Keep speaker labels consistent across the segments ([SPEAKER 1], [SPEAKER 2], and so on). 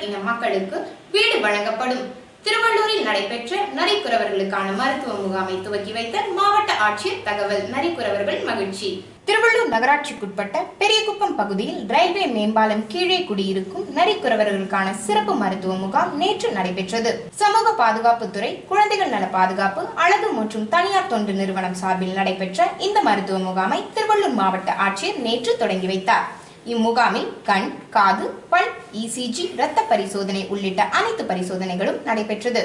[SPEAKER 1] இன மக்களுக்கு வீடு வழங்கப்படும். திருவள்ளூரில் நடைபெற்ற நரிக்குறவர்களுக்கான மருத்துவ முகாமை துவக்கி வைத்த மாவட்ட ஆட்சியர் தகவல். நரிக்குறவர்கள் மகிழ்ச்சி. திருவள்ளூர் நகராட்சிக்குட்பட்ட பெரியகுப்பம் பகுதியில் ரயில்வே மேம்பாலம் கீழே குடியிருக்கும் நரிக்குறவர்களுக்கான சிறப்பு மருத்துவ முகாம் நேற்று நடைபெற்றது. சமூக பாதுகாப்புத்துறை, குழந்தைகள் நல பாதுகாப்பு, அழகு மற்றும் தனியார் தொண்டு நிறுவனம் சார்பில் நடைபெற்ற இந்த மருத்துவ முகாமை திருவள்ளூர் மாவட்ட ஆட்சியர் நேற்று தொடங்கி வைத்தார். இம்முகாமில் கண், காது, பல், ECG, இரத்த பரிசோதனை உள்ளிட்ட அனைத்து பரிசோதனைகளும் நடைபெற்றது.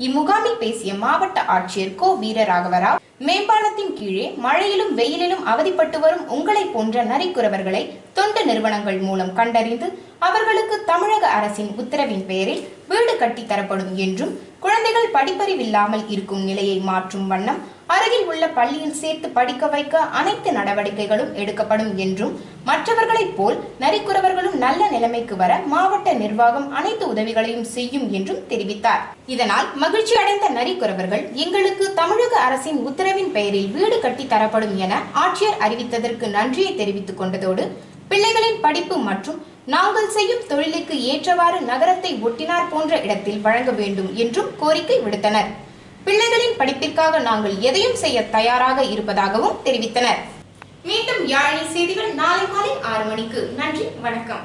[SPEAKER 1] இம்முகாமில் பேசிய மாவட்ட ஆட்சியர் கோ வீரராகவராவ், மேம்பாலத்தின் கீழே மழையிலும் வெயிலிலும் அவதிப்பட்டு வரும் உங்களை போன்ற நரிக்குறவர்களை தொண்டு நிறுவனங்கள் மூலம் கண்டறிந்து அவர்களுக்கு தமிழக அரசின் உத்தரவின் பெயரில் வீடு கட்டி தரப்படும் என்றும், குழந்தைகள் படிப்பறிவில்லாமல் இருக்கும் நிலையை மாற்றும் வண்ணம் அருகில் உள்ள பள்ளியில் சேர்த்து படிக்க வைக்க அனைத்து நடவடிக்கைகளும் எடுக்கப்படும் என்றும், மற்றவர்களைப் போல் நரிக்குறவர்களும் நல்ல நிலைமைக்கு வர மாவட்ட நிர்வாகம் அனைத்து உதவிகளையும் செய்யும் என்றும் தெரிவித்தார். இதனால் மகிழ்ச்சி அடைந்த நரிக்குறவர்கள், எங்களுக்கு தமிழக அரசின் உத்தரவின் பெயரில் வீடு கட்டி தரப்படும் என ஆட்சியர் அறிவித்ததற்கு நன்றியை தெரிவித்துக் கொண்டதோடு, பிள்ளைகளின் படிப்பு மற்றும் நாங்கள் செய்யும் தொழிலுக்கு ஏற்றவாறு நகரத்தை ஒட்டினார் போன்ற இடத்தில் வழங்க வேண்டும் என்றும் கோரிக்கை விடுத்தனர். பிள்ளைகளின் படிப்பிற்காக நாங்கள் எதையும் செய்ய தயாராக இருப்பதாகவும் தெரிவித்தனர். மீண்டும் யாழினி செய்திகள் நாளை மாலை 6 மணிக்கு. நன்றி, வணக்கம்.